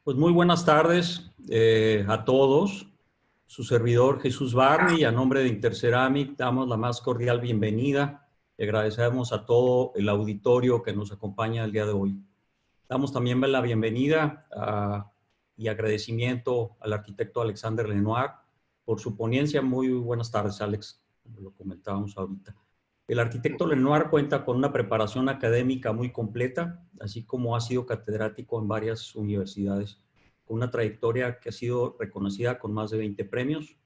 Pues muy buenas tardes a todos. Su servidor Jesús Barri, y a nombre de Interceramic damos la más cordial bienvenida y agradecemos a todo el auditorio que nos acompaña el día de hoy. Damos también la bienvenida y agradecimiento al arquitecto Alexander Lenoir por su ponencia. Muy buenas tardes, Alex, como lo comentábamos ahorita. El arquitecto Lenoir cuenta con una preparación académica muy completa, así como ha sido catedrático en varias universidades, con una trayectoria que ha sido reconocida con más de 20 premios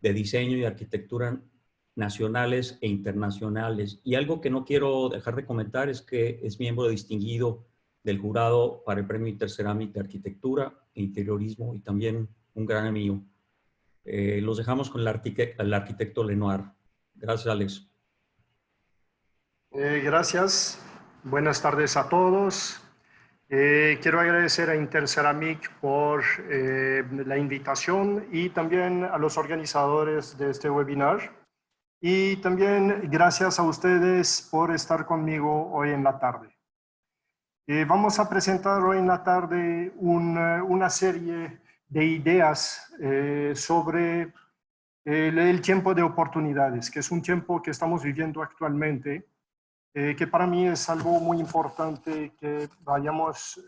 de diseño y arquitectura nacionales e internacionales. Y algo que no quiero dejar de comentar es que es miembro distinguido del jurado para el Premio Interceramic de Arquitectura e Interiorismo, y también un gran amigo. Los dejamos con el arquitecto Lenoir. Gracias, Alex. Gracias. Buenas tardes a todos. Quiero agradecer a Interceramic por la invitación y también a los organizadores de este webinar. Y también gracias a ustedes por estar conmigo hoy en la tarde. Vamos a presentar hoy en la tarde una serie de ideas sobre el tiempo de oportunidades, que es un tiempo que estamos viviendo actualmente, que para mí es algo muy importante que vayamos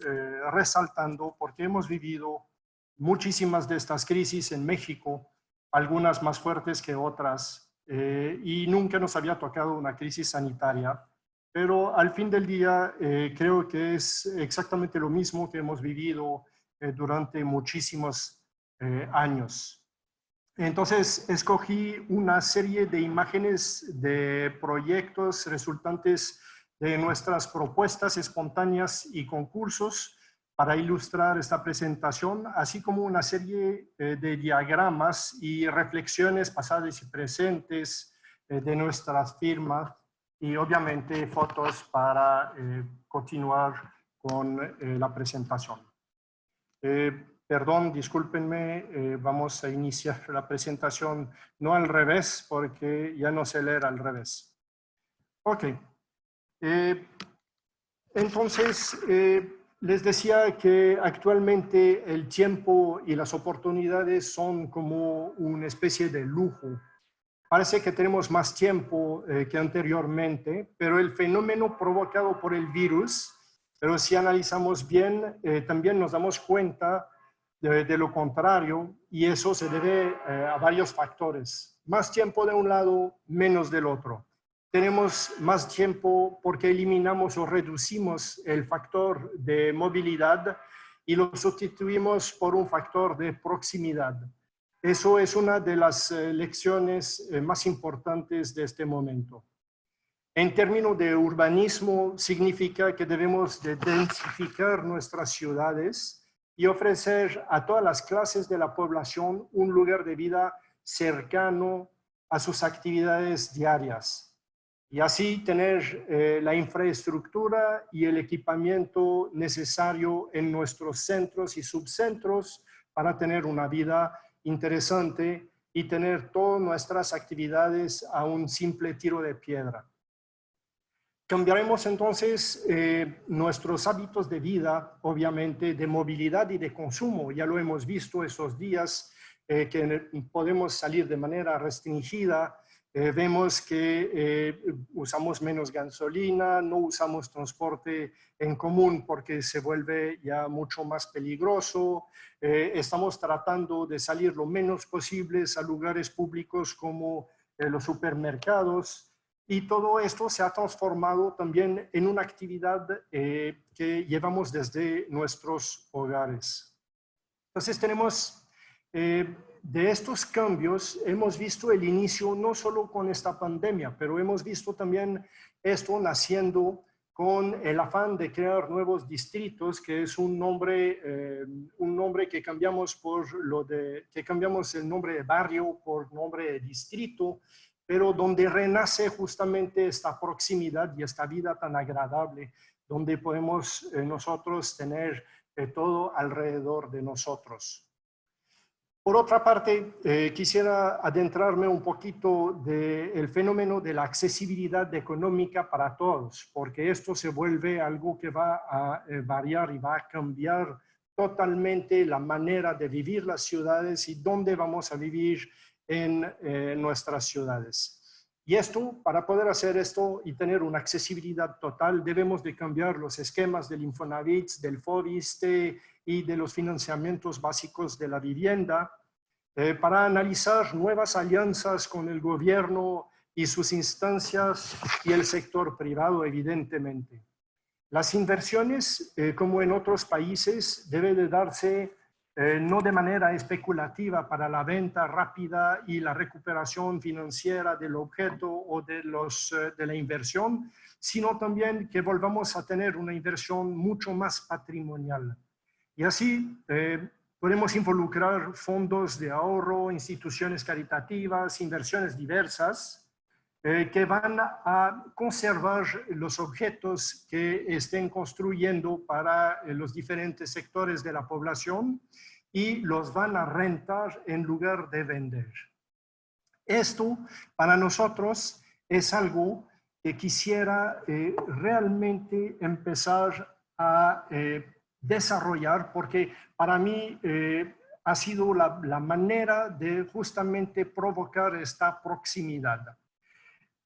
resaltando, porque hemos vivido muchísimas de estas crisis en México, algunas más fuertes que otras, y nunca nos había tocado una crisis sanitaria, pero al fin del día creo que es exactamente lo mismo que hemos vivido durante muchísimos años. Entonces, escogí una serie de imágenes de proyectos resultantes de nuestras propuestas espontáneas y concursos para ilustrar esta presentación, así como una serie de diagramas y reflexiones pasadas y presentes de nuestras firmas, y obviamente fotos para continuar con la presentación. Perdón, discúlpenme, vamos a iniciar la presentación no al revés, porque ya no sé leer al revés. Ok. Entonces, les decía que actualmente el tiempo y las oportunidades son como una especie de lujo. Parece que tenemos más tiempo que anteriormente, pero el fenómeno provocado por el virus, pero si analizamos bien, también nos damos cuenta de lo contrario, y eso se debe a varios factores. Más tiempo de un lado, menos del otro. Tenemos más tiempo porque eliminamos o reducimos el factor de movilidad y lo sustituimos por un factor de proximidad. Eso es una de las lecciones más importantes de este momento. En términos de urbanismo, significa que debemos de densificar nuestras ciudades y ofrecer a todas las clases de la población un lugar de vida cercano a sus actividades diarias, y así tener la infraestructura y el equipamiento necesario en nuestros centros y subcentros para tener una vida interesante y tener todas nuestras actividades a un simple tiro de piedra. Cambiaremos entonces nuestros hábitos de vida, obviamente, de movilidad y de consumo. Ya lo hemos visto esos días que podemos salir de manera restringida. Vemos que usamos menos gasolina, no usamos transporte en común porque se vuelve ya mucho más peligroso. Estamos tratando de salir lo menos posible a lugares públicos como los supermercados. Y todo esto se ha transformado también en una actividad que llevamos desde nuestros hogares. Entonces tenemos, de estos cambios, hemos visto el inicio no solo con esta pandemia, pero hemos visto también esto naciendo con el afán de crear nuevos distritos, que es un nombre que cambiamos cambiamos el nombre de barrio por nombre de distrito, pero donde renace justamente esta proximidad y esta vida tan agradable, donde podemos nosotros tener todo alrededor de nosotros. Por otra parte, quisiera adentrarme un poquito del fenómeno de la accesibilidad económica para todos, porque esto se vuelve algo que va a variar y va a cambiar totalmente la manera de vivir las ciudades y dónde vamos a vivir en nuestras ciudades. Y esto, para poder hacer esto y tener una accesibilidad total, debemos de cambiar los esquemas del Infonavit, del FOVISTE y de los financiamientos básicos de la vivienda, para analizar nuevas alianzas con el gobierno y sus instancias y el sector privado, evidentemente. Las inversiones, como en otros países, deben de darse no de manera especulativa para la venta rápida y la recuperación financiera del objeto o de la inversión, sino también que volvamos a tener una inversión mucho más patrimonial. Y así podemos involucrar fondos de ahorro, instituciones caritativas, inversiones diversas, que van a conservar los objetos que estén construyendo para los diferentes sectores de la población y los van a rentar en lugar de vender. Esto para nosotros es algo que quisiera realmente empezar a desarrollar, porque para mí ha sido la manera de justamente provocar esta proximidad.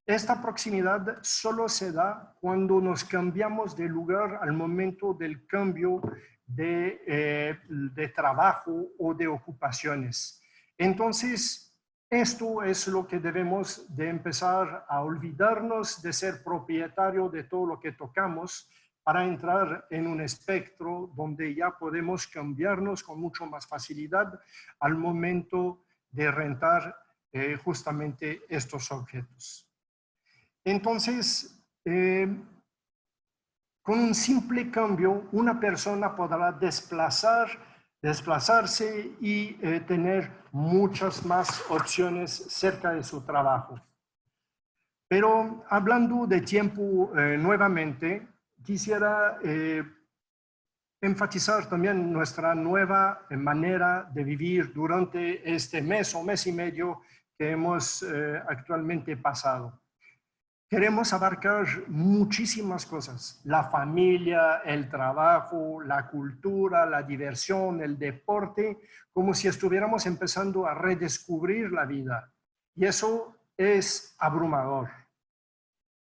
Esta proximidad solo se da cuando nos cambiamos de lugar al momento del cambio de trabajo o de ocupaciones. Entonces, esto es lo que debemos de empezar a olvidarnos de ser propietario de todo lo que tocamos para entrar en un espectro donde ya podemos cambiarnos con mucho más facilidad al momento de rentar justamente estos objetos. Entonces, con un simple cambio, una persona podrá desplazarse y tener muchas más opciones cerca de su trabajo. Pero hablando de tiempo nuevamente, quisiera enfatizar también nuestra nueva manera de vivir durante este mes o mes y medio que hemos actualmente pasado. Queremos abarcar muchísimas cosas: la familia, el trabajo, la cultura, la diversión, el deporte, como si estuviéramos empezando a redescubrir la vida. Y eso es abrumador.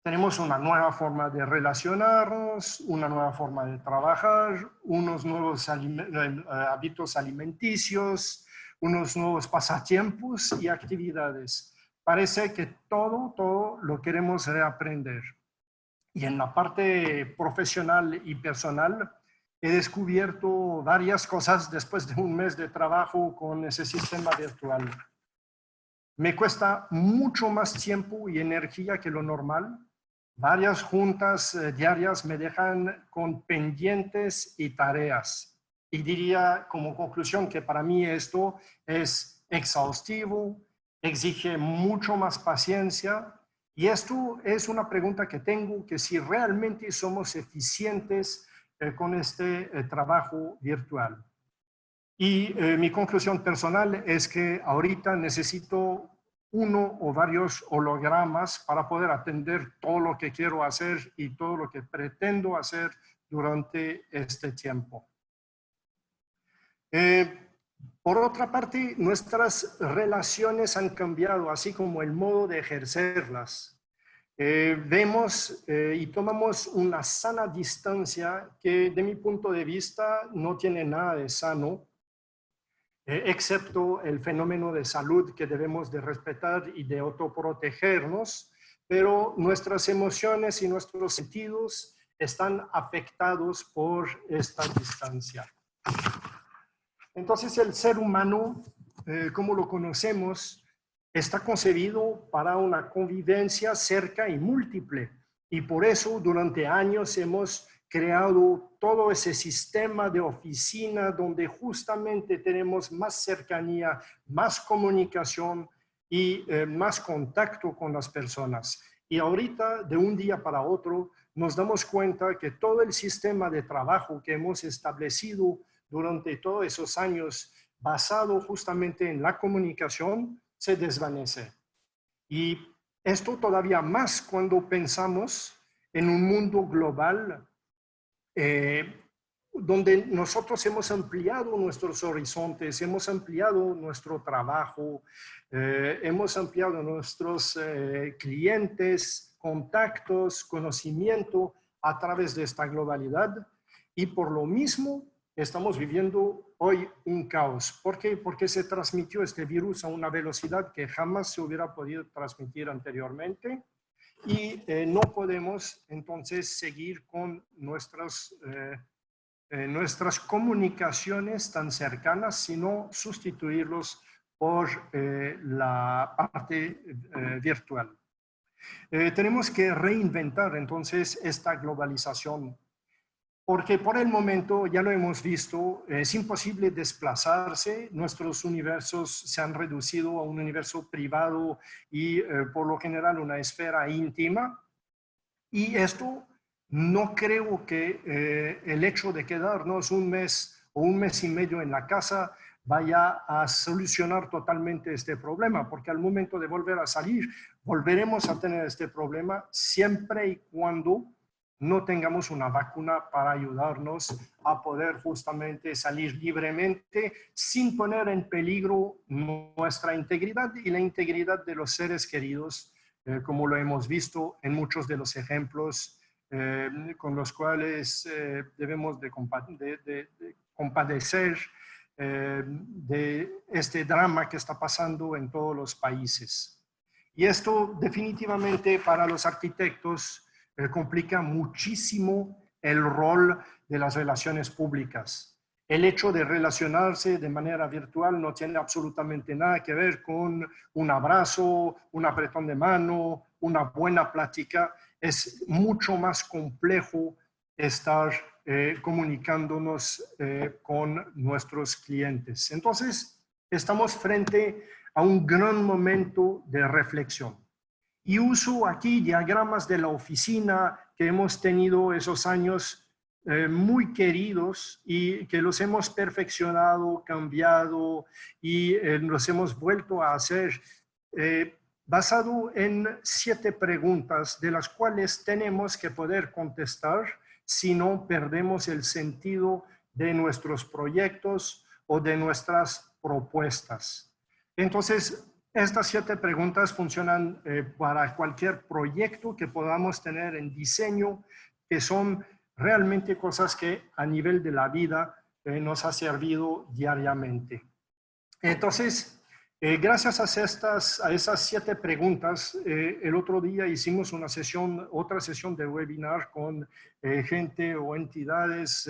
Tenemos una nueva forma de relacionarnos, una nueva forma de trabajar, unos nuevos hábitos alimenticios, unos nuevos pasatiempos y actividades. Parece que todo lo queremos reaprender. Y en la parte profesional y personal, he descubierto varias cosas después de un mes de trabajo con ese sistema virtual. Me cuesta mucho más tiempo y energía que lo normal. Varias juntas diarias me dejan con pendientes y tareas. Y diría como conclusión que para mí esto es exhaustivo, exige mucho más paciencia, y esto es una pregunta que tengo, que si realmente somos eficientes con este trabajo virtual. Y mi conclusión personal es que ahorita necesito uno o varios hologramas para poder atender todo lo que quiero hacer y todo lo que pretendo hacer durante este tiempo. Por otra parte, nuestras relaciones han cambiado, así como el modo de ejercerlas. Vemos y tomamos una sana distancia que, de mi punto de vista, no tiene nada de sano, excepto el fenómeno de salud que debemos de respetar y de autoprotegernos, pero nuestras emociones y nuestros sentidos están afectados por esta distancia. Entonces, el ser humano, como lo conocemos, está concebido para una convivencia cerca y múltiple. Y por eso, durante años, hemos creado todo ese sistema de oficina donde justamente tenemos más cercanía, más comunicación y más contacto con las personas. Y ahorita, de un día para otro, nos damos cuenta que todo el sistema de trabajo que hemos establecido durante todos esos años, basado justamente en la comunicación, se desvanece. Y esto todavía más cuando pensamos en un mundo global donde nosotros hemos ampliado nuestros horizontes, hemos ampliado nuestro trabajo, hemos ampliado nuestros clientes, contactos, conocimiento a través de esta globalidad y por lo mismo estamos viviendo hoy un caos. ¿Por qué? Porque se transmitió este virus a una velocidad que jamás se hubiera podido transmitir anteriormente y no podemos entonces seguir con nuestras comunicaciones tan cercanas, sino sustituirlos por la parte virtual. Tenemos que reinventar entonces esta globalización, porque por el momento, ya lo hemos visto, es imposible desplazarse, nuestros universos se han reducido a un universo privado y por lo general una esfera íntima, y esto no creo que el hecho de quedarnos un mes o un mes y medio en la casa vaya a solucionar totalmente este problema, porque al momento de volver a salir, volveremos a tener este problema siempre y cuando no tengamos una vacuna para ayudarnos a poder justamente salir libremente sin poner en peligro nuestra integridad y la integridad de los seres queridos, como lo hemos visto en muchos de los ejemplos con los cuales debemos de compadecer de este drama que está pasando en todos los países. Y esto definitivamente para los arquitectos complica muchísimo el rol de las relaciones públicas. El hecho de relacionarse de manera virtual no tiene absolutamente nada que ver con un abrazo, un apretón de mano, una buena plática. Es mucho más complejo estar comunicándonos con nuestros clientes. Entonces, estamos frente a un gran momento de reflexión. Y uso aquí diagramas de la oficina que hemos tenido esos años muy queridos y que los hemos perfeccionado, cambiado y los hemos vuelto a hacer basado en 7 preguntas de las cuales tenemos que poder contestar si no perdemos el sentido de nuestros proyectos o de nuestras propuestas. Entonces, estas 7 preguntas funcionan para cualquier proyecto que podamos tener en diseño, que son realmente cosas que a nivel de la vida nos ha servido diariamente. Entonces, gracias a esas 7 preguntas, el otro día hicimos otra sesión de webinar con gente o entidades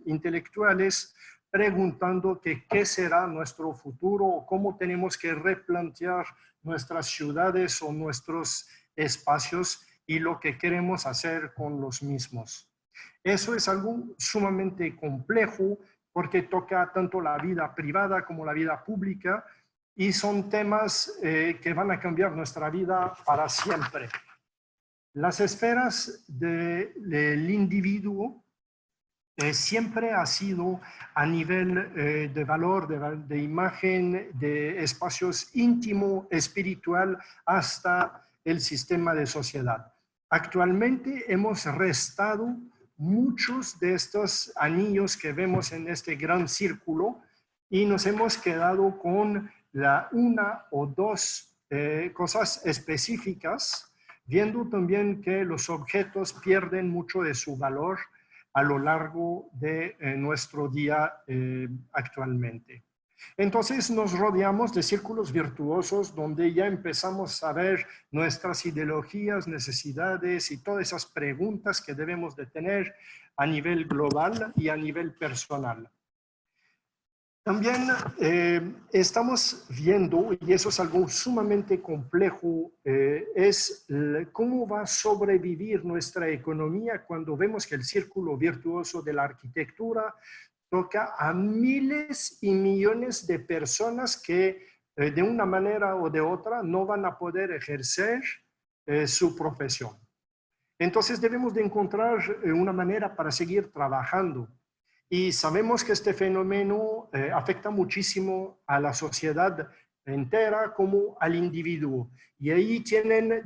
intelectuales preguntando que qué será nuestro futuro o cómo tenemos que replantear nuestras ciudades o nuestros espacios y lo que queremos hacer con los mismos. Eso es algo sumamente complejo porque toca tanto la vida privada como la vida pública y son temas que van a cambiar nuestra vida para siempre. Las esferas del individuo siempre ha sido a nivel de valor, de imagen, de espacios íntimo, espiritual, hasta el sistema de sociedad. Actualmente hemos restado muchos de estos anillos que vemos en este gran círculo y nos hemos quedado con una o dos cosas específicas, viendo también que los objetos pierden mucho de su valor a lo largo de nuestro día actualmente. Entonces nos rodeamos de círculos virtuosos donde ya empezamos a ver nuestras ideologías, necesidades y todas esas preguntas que debemos de tener a nivel global y a nivel personal. También estamos viendo, y eso es algo sumamente complejo, es cómo va a sobrevivir nuestra economía cuando vemos que el círculo virtuoso de la arquitectura toca a miles y millones de personas que de una manera o de otra no van a poder ejercer su profesión. Entonces debemos de encontrar una manera para seguir trabajando. Y sabemos que este fenómeno afecta muchísimo a la sociedad entera como al individuo. Y ahí tienen,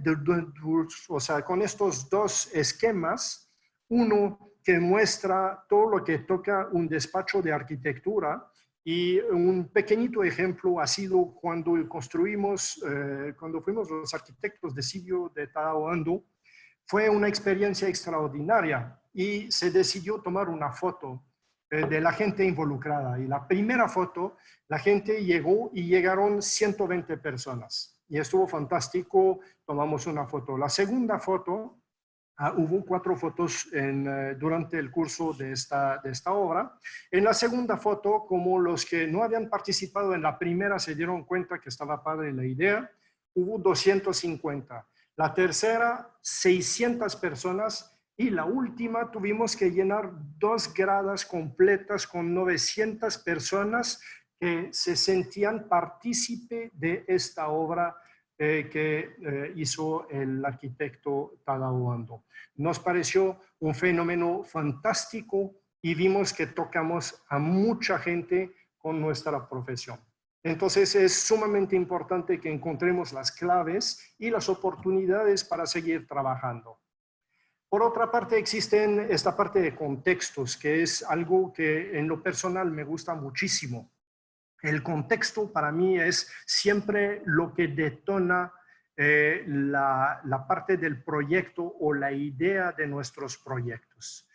o sea, con estos dos esquemas, uno que muestra todo lo que toca un despacho de arquitectura. Y un pequeñito ejemplo ha sido cuando construimos, cuando fuimos los arquitectos de Sitio de Tadaoando. Fue una experiencia extraordinaria y se decidió tomar una foto de la gente involucrada. Y la primera foto, la gente llegó y llegaron 120 personas. Y estuvo fantástico, tomamos una foto. La segunda foto, hubo 4 fotos durante el curso de esta obra. En la segunda foto, como los que no habían participado en la primera se dieron cuenta que estaba padre la idea, hubo 250. La tercera, 600 personas. Y la última, tuvimos que llenar 2 gradas completas con 900 personas que se sentían partícipe de esta obra que hizo el arquitecto Tadaoando. Nos pareció un fenómeno fantástico y vimos que tocamos a mucha gente con nuestra profesión. Entonces es sumamente importante que encontremos las claves y las oportunidades para seguir trabajando. Por otra parte, existen esta parte de contextos, que es algo que en lo personal me gusta muchísimo. El contexto para mí es siempre lo que detona la parte del proyecto o la idea de nuestros proyectos.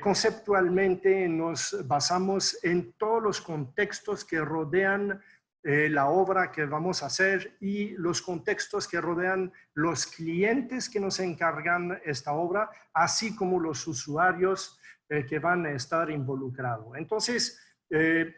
Conceptualmente nos basamos en todos los contextos que rodean la obra que vamos a hacer y los contextos que rodean los clientes que nos encargan esta obra, así como los usuarios que van a estar involucrados. Entonces,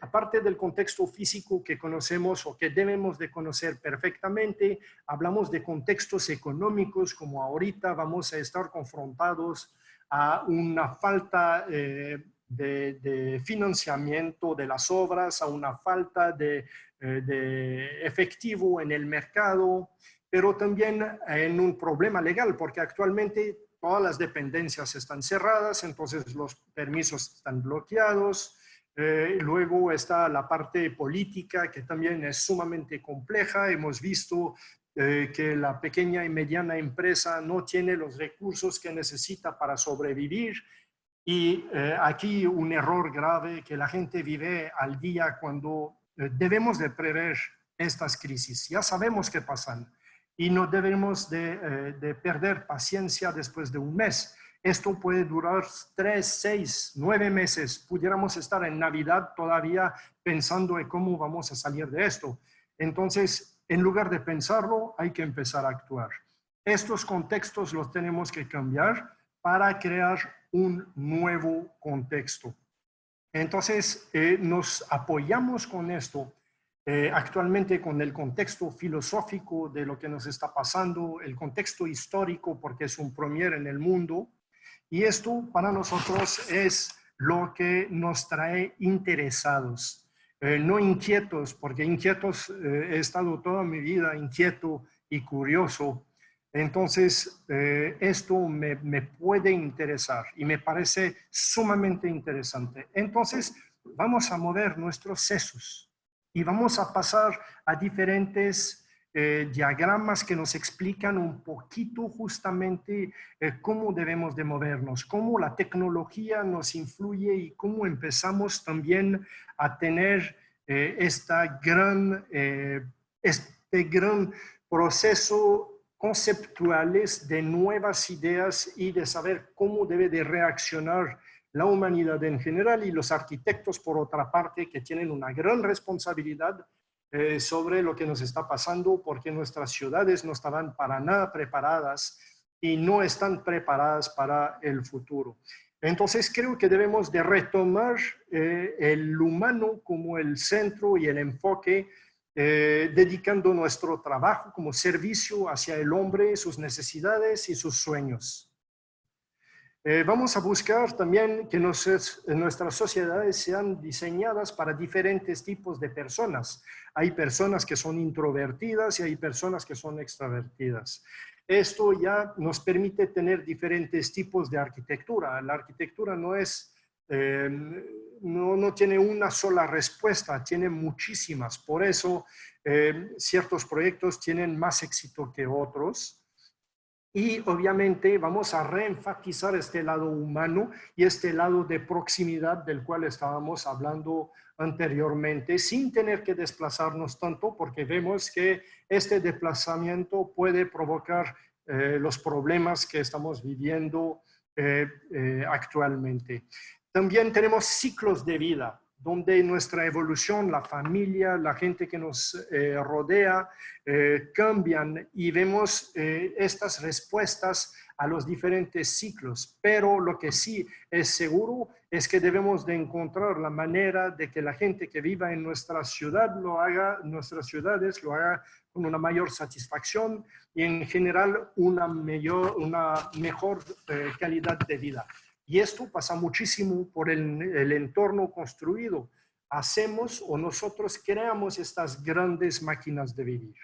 aparte del contexto físico que conocemos o que debemos de conocer perfectamente, hablamos de contextos económicos, como ahorita vamos a estar confrontados a una falta de financiamiento de las obras, a una falta de efectivo en el mercado, pero también en un problema legal, porque actualmente todas las dependencias están cerradas, entonces los permisos están bloqueados. Luego está la parte política, que también es sumamente compleja. Hemos visto que la pequeña y mediana empresa no tiene los recursos que necesita para sobrevivir. Y aquí un error grave que la gente vive al día cuando debemos de prever estas crisis. Ya sabemos qué pasan y no debemos de perder paciencia después de un mes. Esto puede durar 3, 6, 9 meses. Pudiéramos estar en Navidad todavía pensando en cómo vamos a salir de esto. Entonces, en lugar de pensarlo, hay que empezar a actuar. Estos contextos los tenemos que cambiar para crear un nuevo contexto. Entonces, nos apoyamos con esto actualmente con el contexto filosófico de lo que nos está pasando, el contexto histórico, porque es un premier en el mundo. Y esto para nosotros es lo que nos trae interesados, no inquietos, porque inquietos he estado toda mi vida inquieto y curioso. Entonces, esto me puede interesar y me parece sumamente interesante. Entonces, vamos a mover nuestros sesos y vamos a pasar a diferentes diagramas que nos explican un poquito justamente cómo debemos de movernos, cómo la tecnología nos influye y cómo empezamos también a tener este gran proceso conceptuales de nuevas ideas y de saber cómo debe de reaccionar la humanidad en general y los arquitectos, por otra parte, que tienen una gran responsabilidad sobre lo que nos está pasando, porque nuestras ciudades no estaban para nada preparadas y no están preparadas para el futuro. Entonces creo que debemos de retomar el humano como el centro y el enfoque, dedicando nuestro trabajo como servicio hacia el hombre, sus necesidades y sus sueños. Vamos a buscar también que nuestras sociedades sean diseñadas para diferentes tipos de personas. Hay personas que son introvertidas y hay personas que son extrovertidas. Esto ya nos permite tener diferentes tipos de arquitectura. La arquitectura no tiene una sola respuesta, tiene muchísimas. Por eso ciertos proyectos tienen más éxito que otros. Y obviamente vamos a reenfatizar este lado humano y este lado de proximidad del cual estábamos hablando anteriormente, sin tener que desplazarnos tanto, porque vemos que este desplazamiento puede provocar los problemas que estamos viviendo actualmente. También tenemos ciclos de vida, donde nuestra evolución, la familia, la gente que nos rodea, cambian y vemos estas respuestas a los diferentes ciclos. Pero lo que sí es seguro es que debemos de encontrar la manera de que la gente que viva en nuestra ciudad lo haga, nuestras ciudades lo haga con una mayor satisfacción y en general una mejor calidad de vida. Y esto pasa muchísimo por el entorno construido. Hacemos o nosotros creamos estas grandes máquinas de vivir.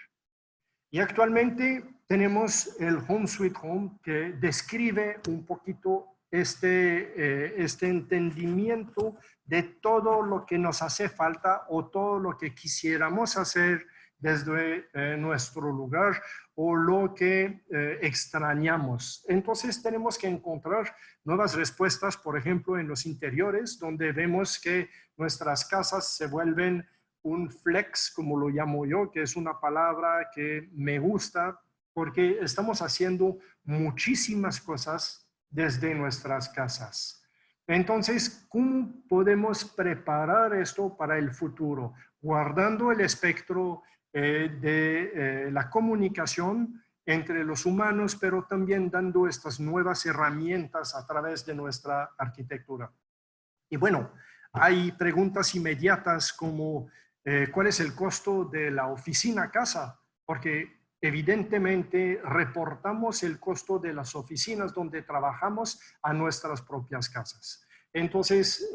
Y actualmente tenemos el Home Sweet Home que describe un poquito este entendimiento de todo lo que nos hace falta o todo lo que quisiéramos hacer desde nuestro lugar o lo que extrañamos. Entonces tenemos que encontrar nuevas respuestas, por ejemplo, en los interiores, donde vemos que nuestras casas se vuelven un flex, como lo llamo yo, que es una palabra que me gusta, porque estamos haciendo muchísimas cosas desde nuestras casas. Entonces, ¿cómo podemos preparar esto para el futuro? Guardando el espectro de la comunicación entre los humanos, pero también dando estas nuevas herramientas a través de nuestra arquitectura. Y bueno, hay preguntas inmediatas como ¿cuál es el costo de la oficina casa? Porque evidentemente reportamos el costo de las oficinas donde trabajamos a nuestras propias casas. Entonces,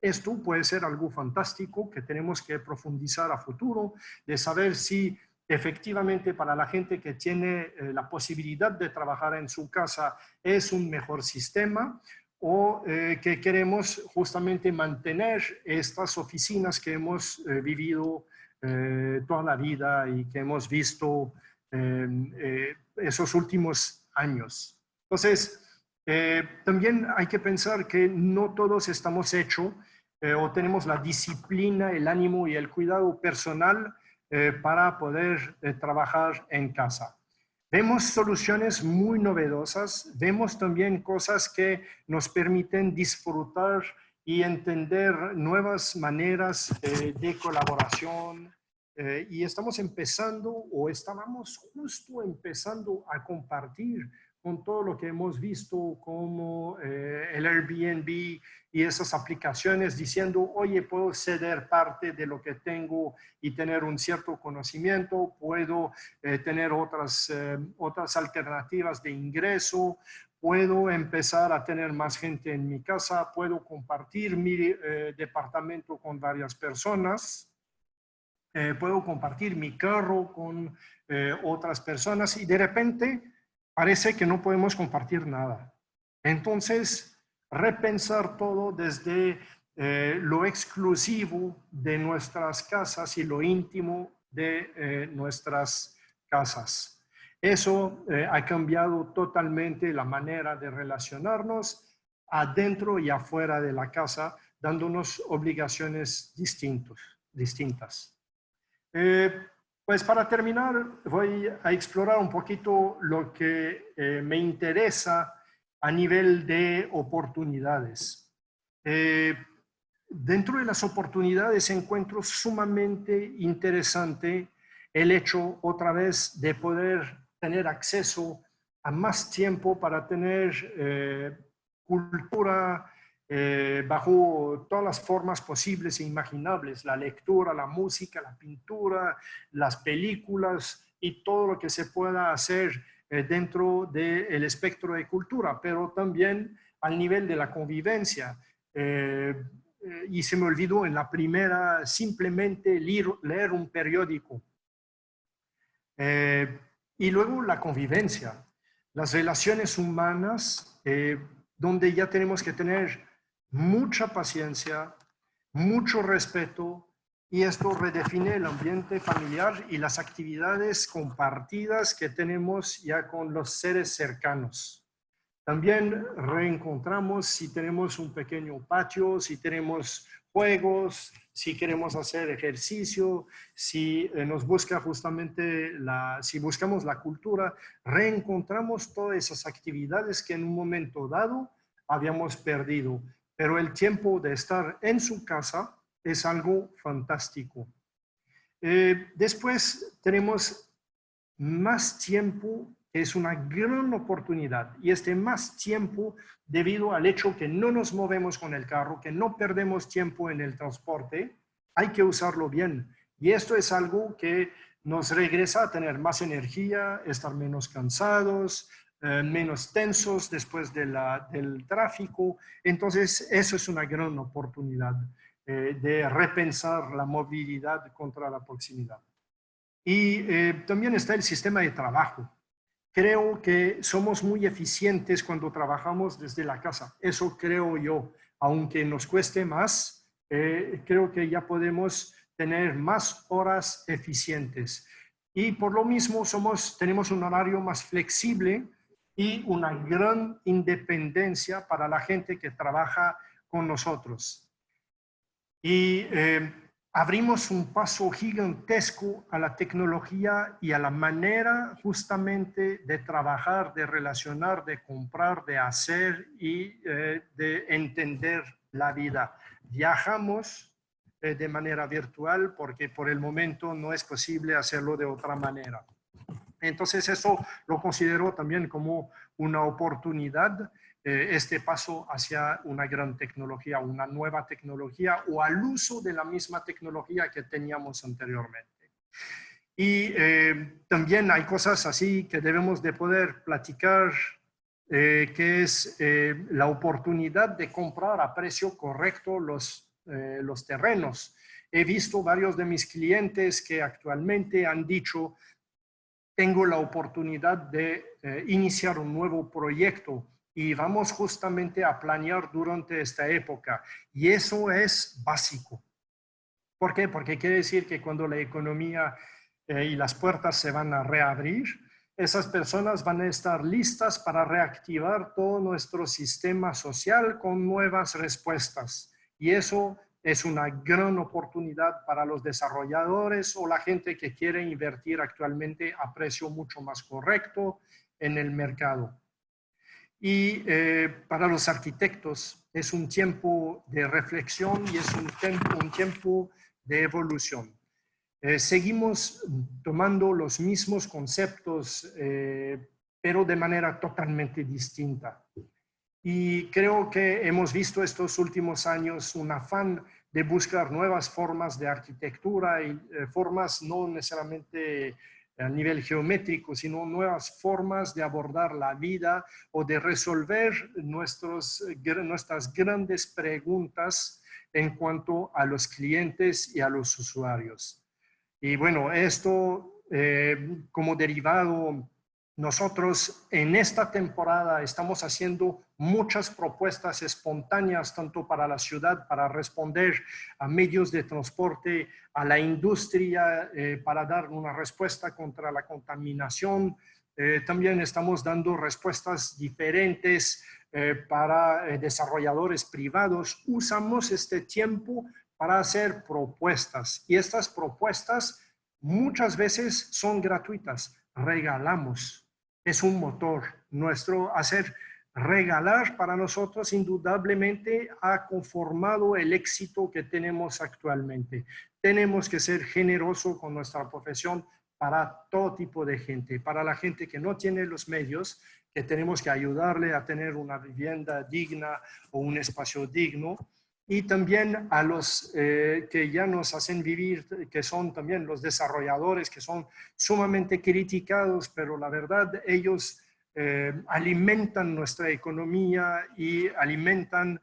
esto puede ser algo fantástico que tenemos que profundizar a futuro, de saber si efectivamente para la gente que tiene la posibilidad de trabajar en su casa es un mejor sistema o que queremos justamente mantener estas oficinas que hemos vivido toda la vida y que hemos visto esos últimos años. Entonces, también hay que pensar que no todos estamos hechos o tenemos la disciplina, el ánimo y el cuidado personal para poder trabajar en casa. Vemos soluciones muy novedosas, vemos también cosas que nos permiten disfrutar y entender nuevas maneras de colaboración y estamos empezando o estábamos justo empezando a compartir con todo lo que hemos visto como el Airbnb y esas aplicaciones diciendo, oye, puedo ceder parte de lo que tengo y tener un cierto conocimiento, puedo tener otras alternativas de ingreso, puedo empezar a tener más gente en mi casa, puedo compartir mi departamento con varias personas, puedo compartir mi carro con otras personas y de repente parece que no podemos compartir nada. Entonces, repensar todo desde lo exclusivo de nuestras casas y lo íntimo de nuestras casas. Eso ha cambiado totalmente la manera de relacionarnos adentro y afuera de la casa, dándonos obligaciones distintas. Pues para terminar, voy a explorar un poquito lo que me interesa a nivel de oportunidades. Dentro de las oportunidades encuentro sumamente interesante el hecho, otra vez, de poder tener acceso a más tiempo para tener cultura bajo todas las formas posibles e imaginables, la lectura, la música, la pintura, las películas y todo lo que se pueda hacer dentro del espectro de cultura, pero también al nivel de la convivencia. Y se me olvidó en la primera simplemente leer un periódico. Y luego la convivencia, las relaciones humanas, donde ya tenemos que tener mucha paciencia, mucho respeto, y esto redefine el ambiente familiar y las actividades compartidas que tenemos ya con los seres cercanos. También reencontramos si tenemos un pequeño patio, si tenemos juegos, si queremos hacer ejercicio, si nos busca justamente si buscamos la cultura, reencontramos todas esas actividades que en un momento dado habíamos perdido. Pero el tiempo de estar en su casa es algo fantástico. Después tenemos más tiempo, es una gran oportunidad, y este más tiempo debido al hecho que no nos movemos con el carro, que no perdemos tiempo en el transporte, hay que usarlo bien. Y esto es algo que nos regresa a tener más energía, estar menos cansados, menos tensos después del tráfico. Entonces, eso es una gran oportunidad de repensar la movilidad contra la proximidad. Y también está el sistema de trabajo. Creo que somos muy eficientes cuando trabajamos desde la casa. Eso creo yo. Aunque nos cueste más, creo que ya podemos tener más horas eficientes. Y por lo mismo tenemos un horario más flexible y una gran independencia para la gente que trabaja con nosotros. Y abrimos un paso gigantesco a la tecnología y a la manera justamente de trabajar, de relacionar, de comprar, de hacer y de entender la vida. Viajamos de manera virtual porque por el momento no es posible hacerlo de otra manera. Entonces eso lo considero también como una oportunidad, este paso hacia una gran tecnología, una nueva tecnología o al uso de la misma tecnología que teníamos anteriormente. Y también hay cosas así que debemos de poder platicar, que es la oportunidad de comprar a precio correcto los terrenos. He visto varios de mis clientes que actualmente han dicho: tengo la oportunidad de iniciar un nuevo proyecto y vamos justamente a planear durante esta época. Y eso es básico. ¿Por qué? Porque quiere decir que cuando la economía y las puertas se van a reabrir, esas personas van a estar listas para reactivar todo nuestro sistema social con nuevas respuestas. Y eso es una gran oportunidad para los desarrolladores o la gente que quiere invertir actualmente a precio mucho más correcto en el mercado. Y para los arquitectos es un tiempo de reflexión y es un tiempo de evolución. Seguimos tomando los mismos conceptos, pero de manera totalmente distinta. Y creo que hemos visto estos últimos años un afán de buscar nuevas formas de arquitectura y formas no necesariamente a nivel geométrico, sino nuevas formas de abordar la vida o de resolver nuestras grandes preguntas en cuanto a los clientes y a los usuarios. Y bueno, esto como derivado, nosotros en esta temporada estamos haciendo muchas propuestas espontáneas, tanto para la ciudad, para responder a medios de transporte, a la industria, para dar una respuesta contra la contaminación. También estamos dando respuestas diferentes para desarrolladores privados. Usamos este tiempo para hacer propuestas y estas propuestas muchas veces son gratuitas. Regalamos. Es un motor nuestro regalar para nosotros indudablemente ha conformado el éxito que tenemos actualmente. Tenemos que ser generosos con nuestra profesión para todo tipo de gente, para la gente que no tiene los medios, que tenemos que ayudarle a tener una vivienda digna o un espacio digno, y también a los que ya nos hacen vivir, que son también los desarrolladores, que son sumamente criticados, pero la verdad ellos alimentan nuestra economía y alimentan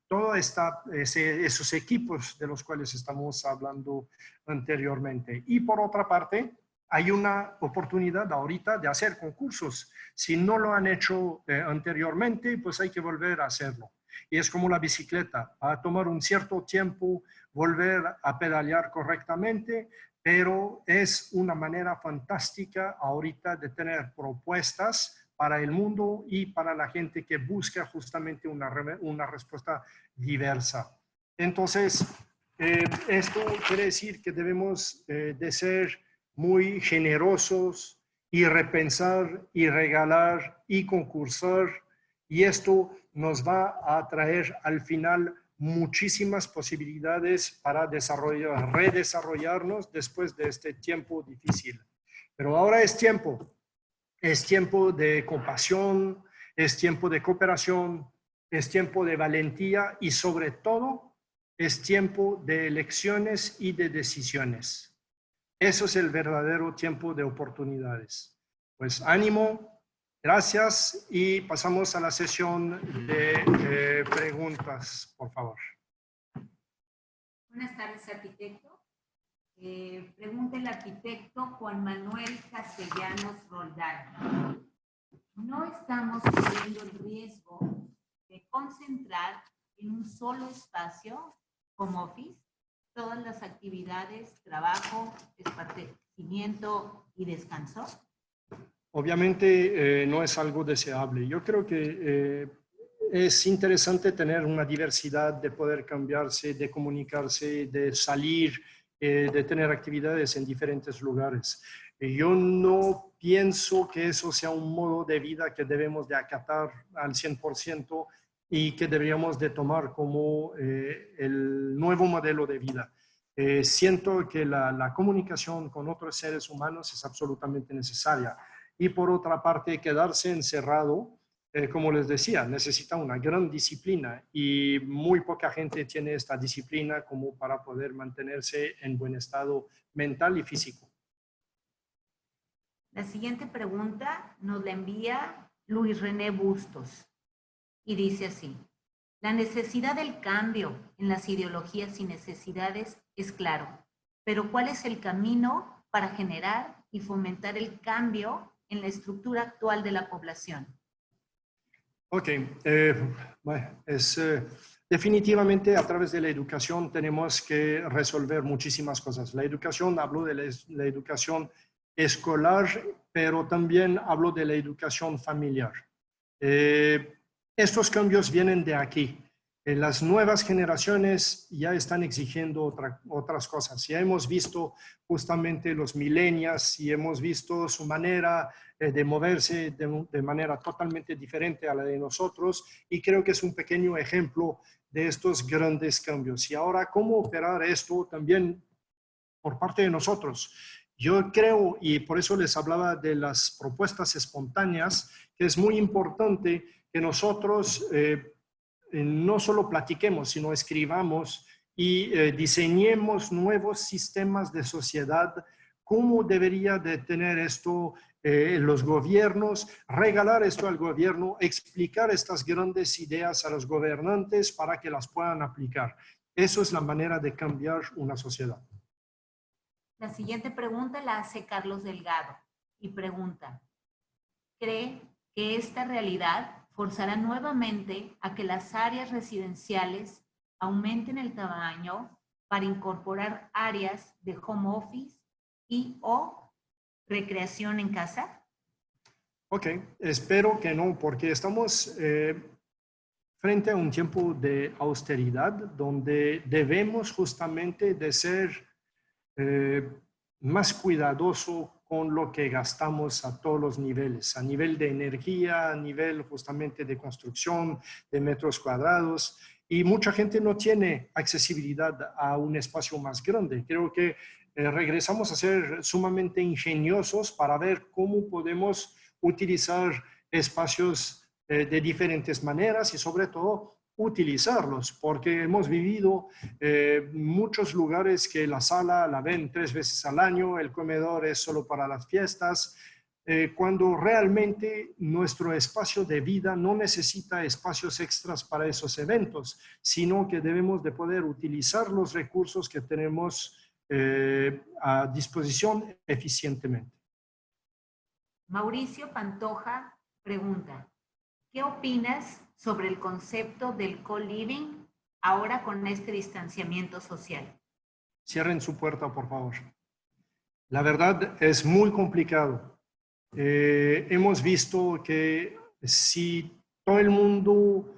todos esos equipos de los cuales estamos hablando anteriormente. Y por otra parte, hay una oportunidad ahorita de hacer concursos. Si no lo han hecho anteriormente, pues hay que volver a hacerlo. Y es como la bicicleta, va a tomar un cierto tiempo volver a pedalear correctamente, pero es una manera fantástica ahorita de tener propuestas para el mundo y para la gente que busca justamente una respuesta diversa. Entonces, esto quiere decir que debemos de ser muy generosos y repensar y regalar y concursar, y esto nos va a traer al final muchísimas posibilidades para redesarrollarnos después de este tiempo difícil. Pero ahora es tiempo de compasión, es tiempo de cooperación, es tiempo de valentía y sobre todo es tiempo de elecciones y de decisiones. Eso es el verdadero tiempo de oportunidades. Pues ánimo, gracias y pasamos a la sesión de preguntas, por favor. Buenas tardes, arquitecto. Pregunta el arquitecto Juan Manuel Castellanos Roldán. ¿No estamos corriendo el riesgo de concentrar en un solo espacio, home office, todas las actividades, trabajo, esparcimiento y descanso? Obviamente no es algo deseable. Yo creo que es interesante tener una diversidad de poder cambiarse, de comunicarse, de salir, de tener actividades en diferentes lugares. Yo no pienso que eso sea un modo de vida que debemos de acatar al 100% y que deberíamos de tomar como el nuevo modelo de vida. Siento que la comunicación con otros seres humanos es absolutamente necesaria. Y por otra parte, quedarse encerrado, como les decía, necesita una gran disciplina y muy poca gente tiene esta disciplina como para poder mantenerse en buen estado mental y físico. La siguiente pregunta nos la envía Luis René Bustos y dice así: la necesidad del cambio en las ideologías y necesidades es claro, pero ¿cuál es el camino para generar y fomentar el cambio en la estructura actual de la población? Ok, definitivamente a través de la educación tenemos que resolver muchísimas cosas. La educación, hablo de la educación escolar, pero también hablo de la educación familiar. Estos cambios vienen de aquí. Las nuevas generaciones ya están exigiendo otras cosas. Ya hemos visto justamente los millennials y hemos visto su manera de moverse de manera totalmente diferente a la de nosotros, y creo que es un pequeño ejemplo de estos grandes cambios. Y ahora, ¿cómo operar esto también por parte de nosotros? Yo creo, y por eso les hablaba de las propuestas espontáneas, que es muy importante que nosotros no solo platiquemos, sino escribamos y diseñemos nuevos sistemas de sociedad. ¿Cómo debería de tener esto los gobiernos? Regalar esto al gobierno, explicar estas grandes ideas a los gobernantes para que las puedan aplicar. Eso es la manera de cambiar una sociedad. La siguiente pregunta la hace Carlos Delgado y pregunta: ¿cree que esta realidad forzará nuevamente a que las áreas residenciales aumenten el tamaño para incorporar áreas de home office y o recreación en casa? Ok, espero que no, porque estamos frente a un tiempo de austeridad donde debemos justamente de ser más cuidadoso con lo que gastamos a todos los niveles, a nivel de energía, a nivel justamente de construcción, de metros cuadrados, y mucha gente no tiene accesibilidad a un espacio más grande. Creo que regresamos a ser sumamente ingeniosos para ver cómo podemos utilizar espacios de diferentes maneras y sobre todo utilizarlos, porque hemos vivido muchos lugares que la sala la ven 3 veces al año, el comedor es solo para las fiestas, cuando realmente nuestro espacio de vida no necesita espacios extras para esos eventos, sino que debemos de poder utilizar los recursos que tenemos a disposición eficientemente. Mauricio Pantoja pregunta: ¿qué opinas sobre el concepto del co-living ahora con este distanciamiento social? Cierren su puerta, por favor. La verdad es muy complicado. Hemos visto que si todo el mundo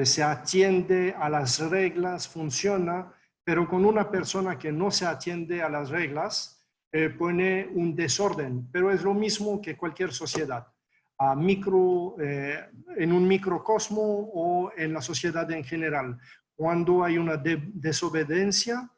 se atiende a las reglas, funciona, pero con una persona que no se atiende a las reglas, pone un desorden. Pero es lo mismo que cualquier sociedad, en un microcosmo o en la sociedad en general. Cuando hay una desobediencia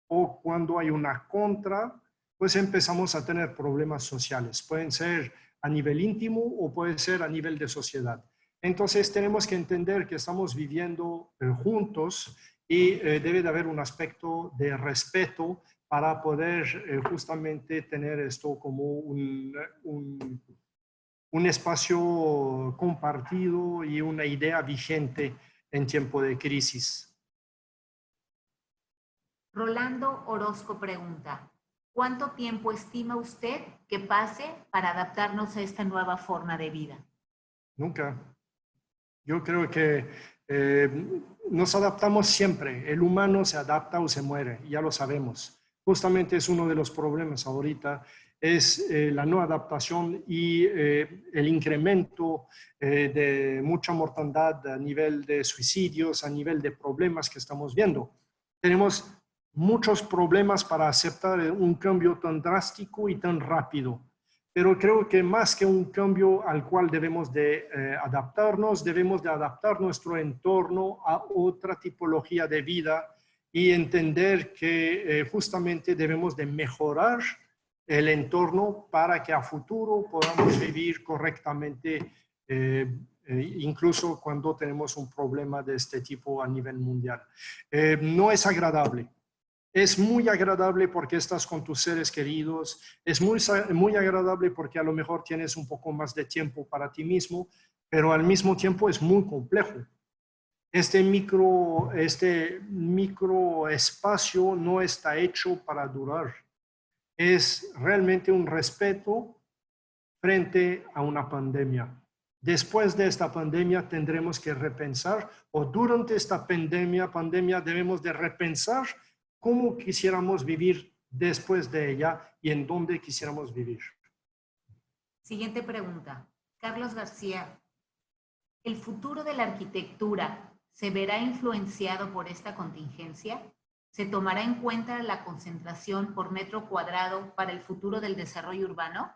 o cuando hay una contra, pues empezamos a tener problemas sociales. Pueden ser a nivel íntimo o puede ser a nivel de sociedad. Entonces tenemos que entender que estamos viviendo juntos y debe de haber un aspecto de respeto para poder justamente tener esto como un espacio compartido y una idea vigente en tiempo de crisis. Rolando Orozco pregunta, ¿cuánto tiempo estima usted que pase para adaptarnos a esta nueva forma de vida? Nunca. Yo creo que nos adaptamos siempre. El humano se adapta o se muere, ya lo sabemos. Justamente es uno de los problemas ahorita, es la no adaptación y el incremento de mucha mortandad a nivel de suicidios, a nivel de problemas que estamos viendo. Tenemos muchos problemas para aceptar un cambio tan drástico y tan rápido. Pero creo que más que un cambio al cual debemos de adaptarnos, debemos de adaptar nuestro entorno a otra tipología de vida y entender que justamente debemos de mejorar el entorno para que a futuro podamos vivir correctamente, incluso cuando tenemos un problema de este tipo a nivel mundial. No es agradable. Es muy agradable porque estás con tus seres queridos, es muy agradable porque a lo mejor tienes un poco más de tiempo para ti mismo, pero al mismo tiempo es muy complejo. Este micro espacio no está hecho para durar. Es realmente un respeto frente a una pandemia. Después de esta pandemia tendremos que repensar, o durante esta pandemia debemos de repensar cómo quisiéramos vivir después de ella y en dónde quisiéramos vivir. Siguiente pregunta. Carlos García, ¿el futuro de la arquitectura se verá influenciado por esta contingencia? ¿Se tomará en cuenta la concentración por metro cuadrado para el futuro del desarrollo urbano?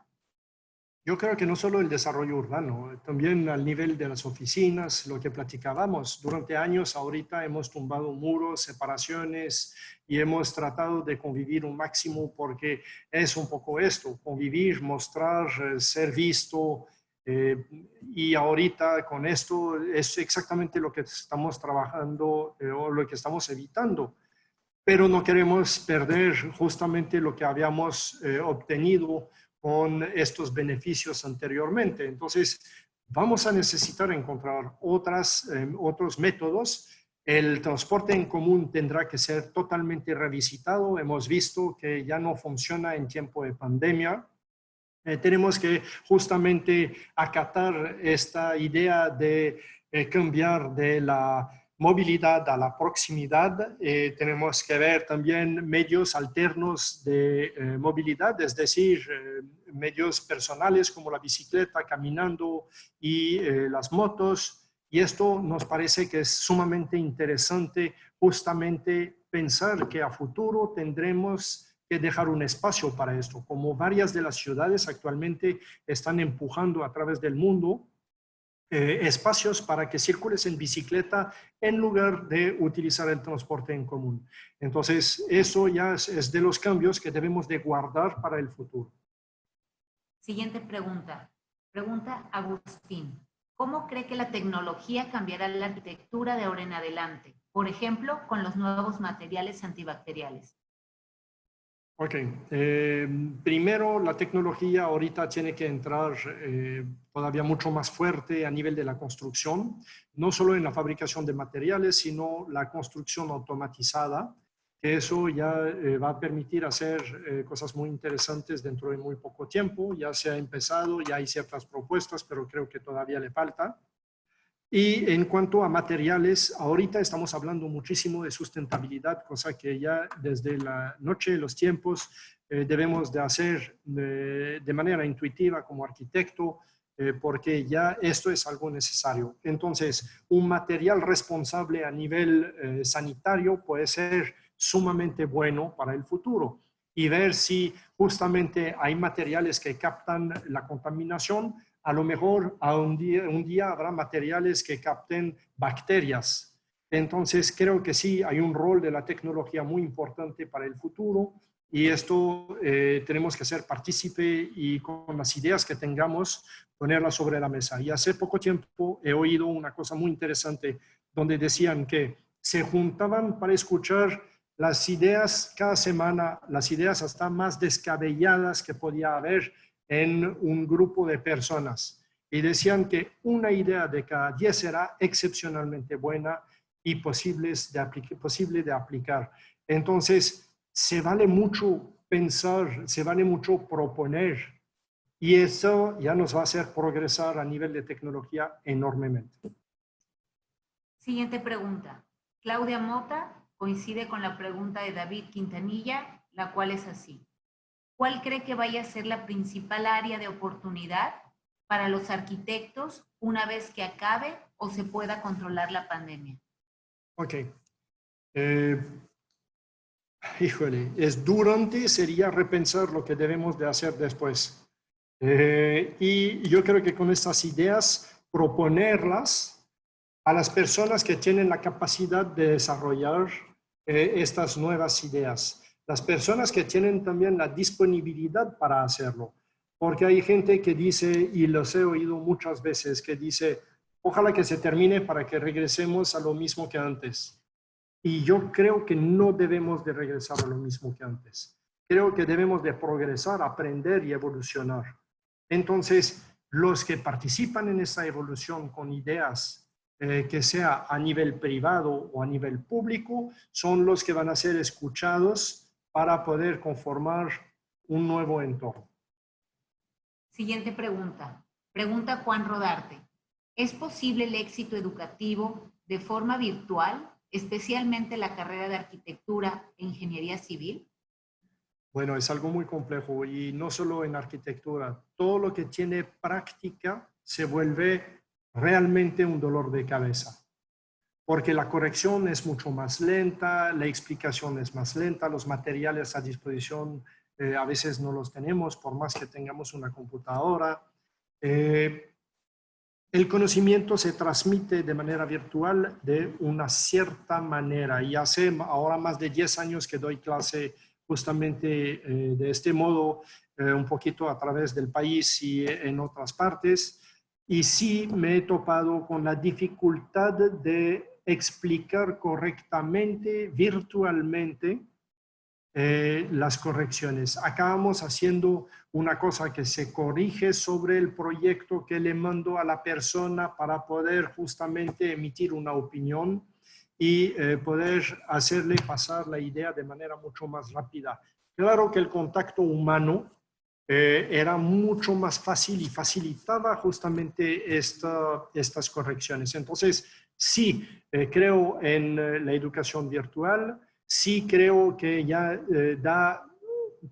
Yo creo que no solo el desarrollo urbano, también al nivel de las oficinas, lo que platicábamos. Durante años ahorita hemos tumbado muros, separaciones y hemos tratado de convivir un máximo porque es un poco esto, convivir, mostrar, ser visto. Y ahorita con esto es exactamente lo que estamos trabajando o lo que estamos evitando. Pero no queremos perder justamente lo que habíamos obtenido con estos beneficios anteriormente. Entonces, vamos a necesitar encontrar otros métodos. El transporte en común tendrá que ser totalmente revisitado. Hemos visto que ya no funciona en tiempo de pandemia. Tenemos que justamente acatar esta idea de cambiar de la movilidad a la proximidad. Tenemos que ver también medios alternos de movilidad, es decir, medios personales como la bicicleta, caminando y las motos. Y esto nos parece que es sumamente interesante justamente pensar que a futuro tendremos que dejar un espacio para esto, como varias de las ciudades actualmente están empujando a través del mundo espacios para que circules en bicicleta en lugar de utilizar el transporte en común. Entonces, eso ya es de los cambios que debemos de guardar para el futuro. Siguiente pregunta. Pregunta Agustín. ¿Cómo cree que la tecnología cambiará la arquitectura de ahora en adelante? Por ejemplo, con los nuevos materiales antibacteriales. Ok, primero la tecnología ahorita tiene que entrar todavía mucho más fuerte a nivel de la construcción, no solo en la fabricación de materiales, sino la construcción automatizada, que eso ya va a permitir hacer cosas muy interesantes dentro de muy poco tiempo. Ya se ha empezado, ya hay ciertas propuestas, pero creo que todavía le falta. Y en cuanto a materiales, ahorita estamos hablando muchísimo de sustentabilidad, cosa que ya desde la noche de los tiempos debemos de hacer de manera intuitiva como arquitecto, porque ya esto es algo necesario. Entonces, un material responsable a nivel sanitario puede ser sumamente bueno para el futuro y ver si justamente hay materiales que captan la contaminación. A lo mejor un día habrá materiales que capten bacterias. Entonces, creo que sí, hay un rol de la tecnología muy importante para el futuro y esto tenemos que ser partícipe y con las ideas que tengamos, ponerlas sobre la mesa. Y hace poco tiempo he oído una cosa muy interesante donde decían que se juntaban para escuchar las ideas cada semana, las ideas hasta más descabelladas que podía haber en un grupo de personas. Y decían que una idea de cada 10 era excepcionalmente buena y posible de aplicar. Entonces, se vale mucho pensar, se vale mucho proponer. Y eso ya nos va a hacer progresar a nivel de tecnología enormemente. Siguiente pregunta. Claudia Mota coincide con la pregunta de David Quintanilla, la cual es así. ¿Cuál cree que vaya a ser la principal área de oportunidad para los arquitectos una vez que acabe o se pueda controlar la pandemia? Ok. Híjole, durante sería repensar lo que debemos de hacer después. Y yo creo que con estas ideas, proponerlas a las personas que tienen la capacidad de desarrollar estas nuevas ideas. Las personas que tienen también la disponibilidad para hacerlo. Porque hay gente que dice, y los he oído muchas veces, que dice, ojalá que se termine para que regresemos a lo mismo que antes. Y yo creo que no debemos de regresar a lo mismo que antes. Creo que debemos de progresar, aprender y evolucionar. Entonces, los que participan en esta evolución con ideas, que sea a nivel privado o a nivel público, son los que van a ser escuchados para poder conformar un nuevo entorno. Siguiente pregunta. Pregunta Juan Rodarte. ¿Es posible el éxito educativo de forma virtual, especialmente la carrera de arquitectura e ingeniería civil? Bueno, es algo muy complejo y no solo en arquitectura. Todo lo que tiene práctica se vuelve realmente un dolor de cabeza, porque la corrección es mucho más lenta, la explicación es más lenta, los materiales a disposición a veces no los tenemos por más que tengamos una computadora. El conocimiento se transmite de manera virtual de una cierta manera y hace ahora más de 10 años que doy clase justamente de este modo, un poquito a través del país y en otras partes. Y sí me he topado con la dificultad de explicar correctamente, virtualmente, las correcciones. Acabamos haciendo una cosa que se corrige sobre el proyecto que le mando a la persona para poder justamente emitir una opinión y poder hacerle pasar la idea de manera mucho más rápida. Claro que el contacto humano era mucho más fácil y facilitaba justamente estas correcciones. Entonces, sí, creo en la educación virtual, sí creo que ya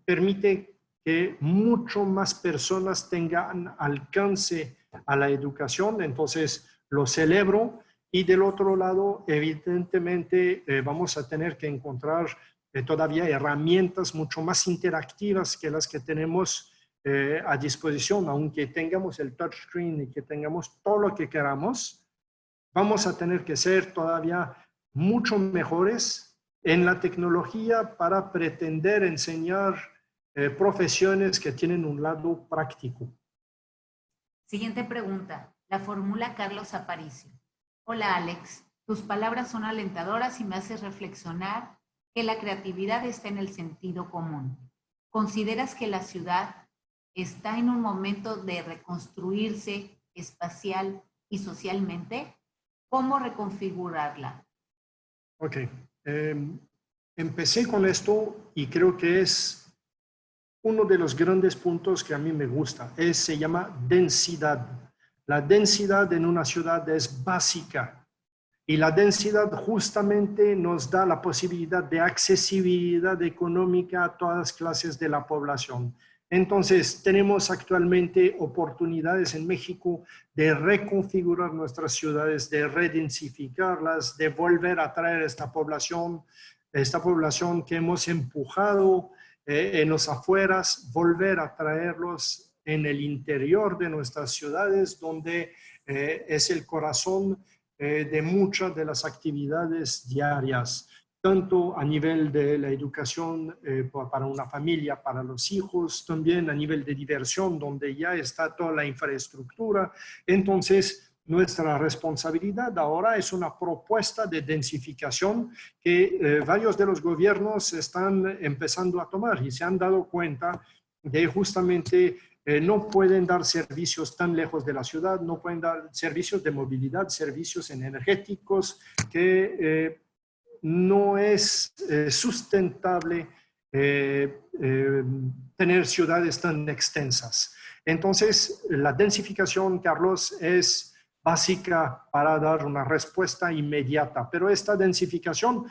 permite que mucho más personas tengan alcance a la educación, entonces lo celebro. Y del otro lado, evidentemente, vamos a tener que encontrar todavía herramientas mucho más interactivas que las que tenemos a disposición, aunque tengamos el touchscreen y que tengamos todo lo que queramos, vamos a tener que ser todavía mucho mejores en la tecnología para pretender enseñar profesiones que tienen un lado práctico. Siguiente pregunta, la formula Carlos Aparicio. Hola Alex, tus palabras son alentadoras y me haces reflexionar que la creatividad está en el sentido común. ¿Consideras que la ciudad está en un momento de reconstruirse espacial y socialmente? ¿Cómo reconfigurarla? Ok. Empecé con esto y creo que es uno de los grandes puntos que a mí me gusta. Se llama densidad. La densidad en una ciudad es básica. Y la densidad justamente nos da la posibilidad de accesibilidad económica a todas las clases de la población. Entonces, tenemos actualmente oportunidades en México de reconfigurar nuestras ciudades, de redensificarlas, de volver a traer esta población que hemos empujado en los afueras, volver a traerlos en el interior de nuestras ciudades, donde es el corazón de muchas de las actividades diarias, tanto a nivel de la educación para una familia, para los hijos, también a nivel de diversión, donde ya está toda la infraestructura. Entonces, nuestra responsabilidad ahora es una propuesta de densificación que varios de los gobiernos están empezando a tomar y se han dado cuenta de justamente no pueden dar servicios tan lejos de la ciudad, no pueden dar servicios de movilidad, servicios energéticos, que no es sustentable tener ciudades tan extensas. Entonces, la densificación, Carlos, es básica para dar una respuesta inmediata, pero esta densificación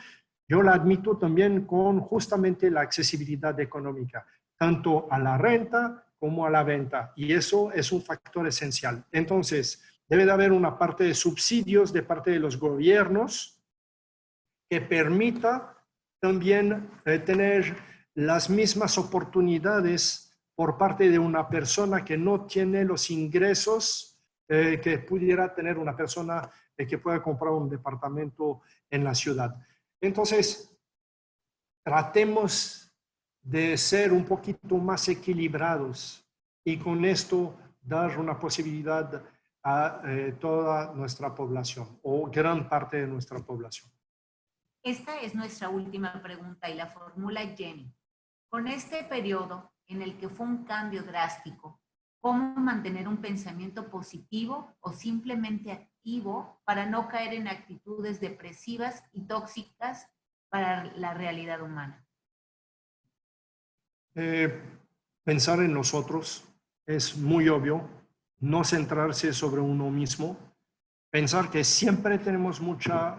yo la admito también con justamente la accesibilidad económica, tanto a la renta como a la venta, y eso es un factor esencial. Entonces, debe de haber una parte de subsidios de parte de los gobiernos que permita también tener las mismas oportunidades por parte de una persona que no tiene los ingresos que pudiera tener una persona que pueda comprar un departamento en la ciudad. Entonces, tratemos de ser un poquito más equilibrados y con esto dar una posibilidad a toda nuestra población o gran parte de nuestra población. Esta es nuestra última pregunta y la formula Jenny. Con este periodo en el que fue un cambio drástico, ¿cómo mantener un pensamiento positivo o simplemente activo para no caer en actitudes depresivas y tóxicas para la realidad humana? Pensar en nosotros es muy obvio, no centrarse sobre uno mismo, pensar que siempre tenemos mucha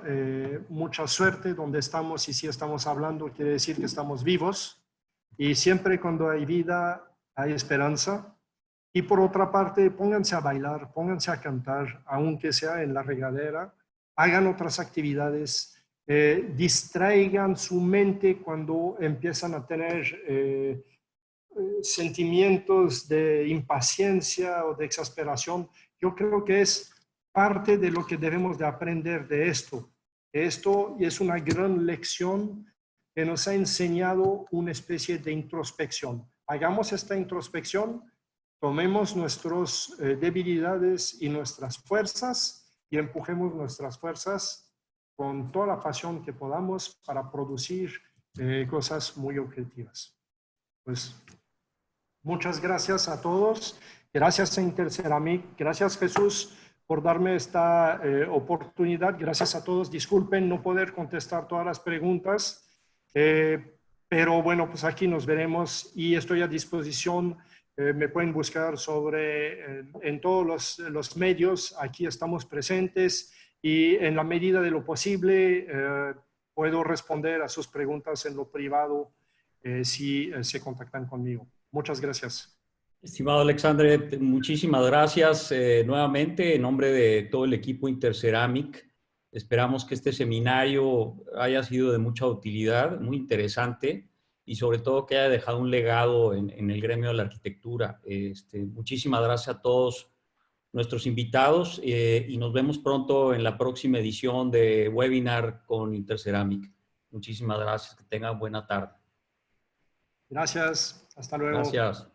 suerte donde estamos, y si estamos hablando quiere decir que estamos vivos, y siempre cuando hay vida hay esperanza. Y por otra parte, pónganse a bailar, pónganse a cantar, aunque sea en la regadera, hagan otras actividades, distraigan su mente cuando empiezan a tener sentimientos de impaciencia o de exasperación. Yo creo que es parte de lo que debemos de aprender de esto. Esto es una gran lección que nos ha enseñado una especie de introspección. Hagamos esta introspección, tomemos nuestras debilidades y nuestras fuerzas y empujemos nuestras fuerzas con toda la pasión que podamos para producir cosas muy objetivas. Pues muchas gracias a todos. Gracias a Interceramic. Gracias, Jesús, por darme esta oportunidad. Gracias a todos. Disculpen no poder contestar todas las preguntas, pero bueno, pues aquí nos veremos y estoy a disposición. Me pueden buscar en todos los medios. Aquí estamos presentes y en la medida de lo posible puedo responder a sus preguntas en lo privado si se contactan conmigo. Muchas gracias. Estimado Alexandre, muchísimas gracias nuevamente en nombre de todo el equipo Interceramic. Esperamos que este seminario haya sido de mucha utilidad, muy interesante y sobre todo que haya dejado un legado en el gremio de la arquitectura. Muchísimas gracias a todos nuestros invitados y nos vemos pronto en la próxima edición de webinar con Interceramic. Muchísimas gracias, que tengan buena tarde. Gracias, hasta luego. Gracias.